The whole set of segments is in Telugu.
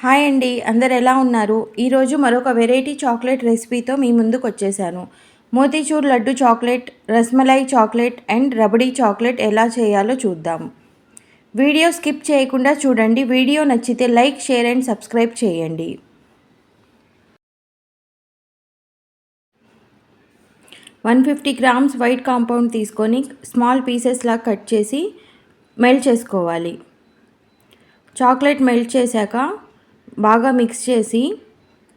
హాయ్ అండి, అందరు ఎలా ఉన్నారు? ఈరోజు మరొక వెరైటీ చాక్లెట్ రెసిపీతో మీ ముందుకు వచ్చేసాను. Motichoor laddu chocolate, rasmalai chocolate and rabdi chocolate ఎలా చేయాలో చూద్దాం. వీడియో స్కిప్ చేయకుండా చూడండి. వీడియో నచ్చితే లైక్, షేర్ అండ్ సబ్స్క్రైబ్ చేయండి. 150 గ్రామ్స్ వైట్ కాంపౌండ్ తీసుకొని స్మాల్ పీసెస్లా కట్ చేసి మెల్ట్ చేసుకోవాలి. చాక్లెట్ మెల్ట్ చేశాక బాగా మిక్స్ చేసి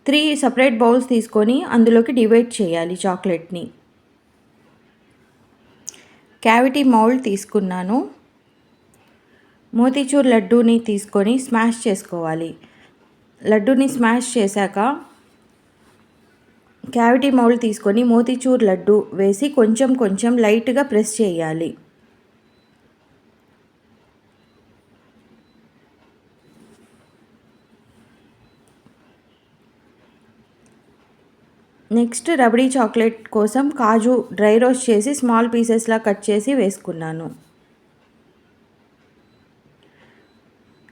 3 సపరేట్ బౌల్స్ తీసుకొని అందులోకి డివైడ్ చేయాలి చాక్లెట్ని. క్యావిటీ మౌల్డ్ తీసుకున్నాను. మోతీచూర్ లడ్డూని తీసుకొని స్మాష్ చేసుకోవాలి. లడ్డూని స్మాష్ చేశాక క్యావిటీ మౌల్డ్ తీసుకొని మోతీచూర్ లడ్డు వేసి కొంచెం కొంచెం లైట్గా ప్రెస్ చేయాలి. నెక్స్ట్ రబడీ చాక్లెట్ కోసం కాజు డ్రై రోస్ట్ చేసి స్మాల్ పీసెస్లా కట్ చేసి వేసుకున్నాను.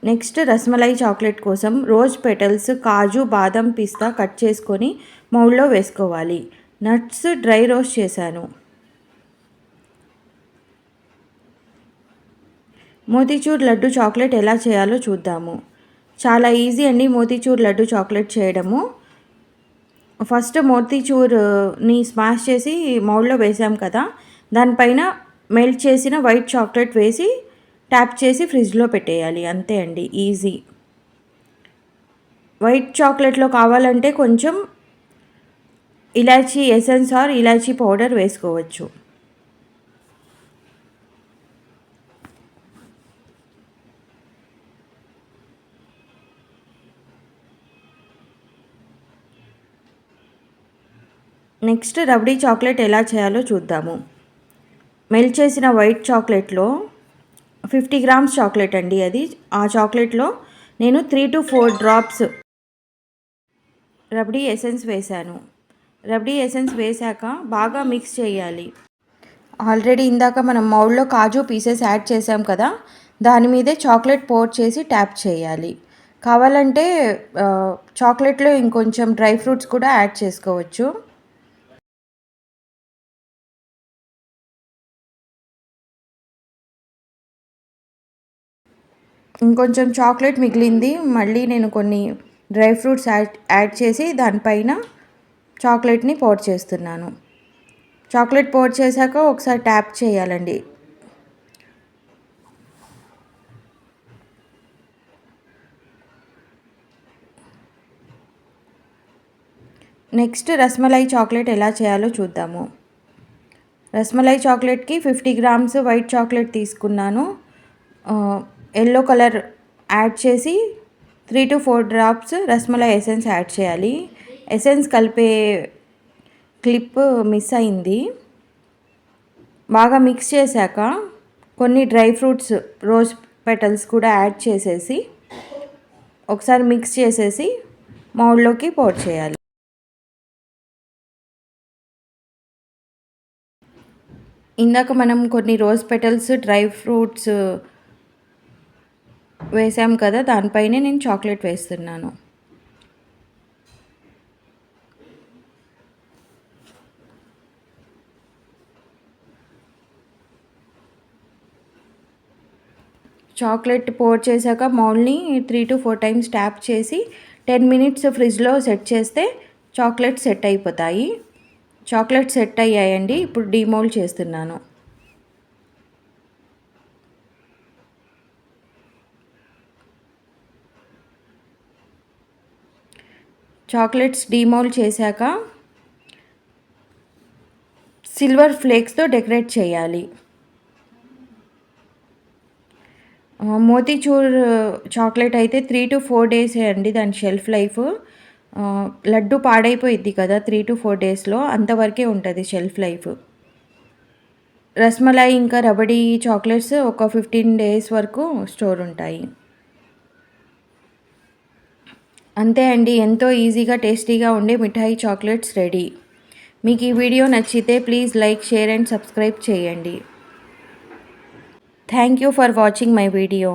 నెక్స్ట్ రస్మలై చాక్లెట్ కోసం రోజ్ పెటల్స్, కాజు, బాదం, పిస్తా కట్ చేసుకొని మౌల్డ్లో వేసుకోవాలి. నట్స్ డ్రై రోస్ట్ చేశాను. మోతీచూర్ లడ్డు చాక్లెట్ ఎలా చేయాలో చూద్దాము. చాలా ఈజీ అండి మోతీచూర్ లడ్డు చాక్లెట్ చేయడము. ఫస్ట్ మోతీచూర్ని స్మాష్ చేసి మౌల్డ్లో వేసాం కదా, దానిపైన మెల్ట్ చేసిన వైట్ చాక్లెట్ వేసి ట్యాప్ చేసి ఫ్రిడ్జ్లో పెట్టేయాలి. అంతే అండి, ఈజీ. వైట్ చాక్లెట్లో కావాలంటే కొంచెం ఇలాచీ ఎసెన్స్ ఆర్ ఇలాచీ పౌడర్ వేసుకోవచ్చు. నెక్స్ట్ రబడీ చాక్లెట్ ఎలా చేయాలో చూద్దాము. మెల్ట్ చేసిన వైట్ చాక్లెట్లో 50 గ్రామ్స్ చాక్లెట్ అండి అది. ఆ చాక్లెట్లో నేను 3 to 4 డ్రాప్స్ రబడీ ఎసెన్స్ వేశాను. రబడీ ఎసెన్స్ వేశాక బాగా మిక్స్ చేయాలి. ఆల్రెడీ ఇందాక మనం మౌల్డ్లో కాజు పీసెస్ యాడ్ చేసాం కదా, దాని మీదే చాక్లెట్ పోర్ చేసి ట్యాప్ చేయాలి. కావాలంటే చాక్లెట్లో ఇంకొంచెం డ్రై ఫ్రూట్స్ కూడా యాడ్ చేసుకోవచ్చు. ఇంకొంచెం చాక్లెట్ మిగిలింది, మళ్ళీ నేను కొన్ని డ్రై ఫ్రూట్స్ యాడ్ చేసి దానిపైన చాక్లెట్ని పోర్ చేస్తున్నాను. చాక్లెట్ పోర్ చేశాక ఒకసారి ట్యాప్ చేయాలండి. నెక్స్ట్ రస్మలై చాక్లెట్ ఎలా చేయాలో చూద్దాము. రస్మలై చాక్లెట్కి 50 గ్రామ్స్ వైట్ చాక్లెట్ తీసుకున్నాను. ఎల్లో కలర్ యాడ్ చేసి 3 to 4 drops rasmalai essence add చేయాలి. ఎసెన్స్ కలిపే క్లిప్ మిస్ అయింది. బాగా మిక్స్ చేశాక కొన్ని డ్రై ఫ్రూట్స్, రోజ్ పెటల్స్ కూడా యాడ్ చేసేసి ఒకసారి మిక్స్ చేసేసి మౌల్డ్లోకి పోర్ చేయాలి. ఇందాక మనం కొన్ని రోజ్ పెటల్స్, డ్రై ఫ్రూట్స్ వేసాం కదా, దానిపైనే నేను చాక్లెట్ వేస్తున్నాను. చాక్లెట్ పోర్ చేశాక మౌల్డ్ని 3 to 4 టైమ్స్ ట్యాప్ చేసి 10 minutes ఫ్రిడ్జ్లో సెట్ చేస్తే చాక్లెట్ సెట్ అయిపోతాయి. చాక్లెట్ సెట్ అయ్యాయండి. ఇప్పుడు డీమౌల్డ్ చేస్తున్నాను. చాక్లెట్స్ డీమౌల్డ్ చేశాక సిల్వర్ ఫ్లేక్స్తో డెకరేట్ చేయాలి. మోతీచూర్ చాక్లెట్ అయితే 3 to 4 days అండి దాని షెల్ఫ్ లైఫ్. లడ్డు పాడైపోయిద్ది కదా 3 to 4 daysలో, అంతవరకే ఉంటుంది షెల్ఫ్ లైఫ్. రస్మలై ఇంకా రబడీ చాక్లెట్స్ ఒక 15 days వరకు స్టోర్ ఉంటాయి. అంతే అండి, ఎంతో ఈజీగా టేస్టీగా ఉండే మిఠాయి చాక్లెట్స్ రెడీ. మీకు ఈ వీడియో నచ్చితే please like, share and subscribe చేయండి. Thank you for watching my video.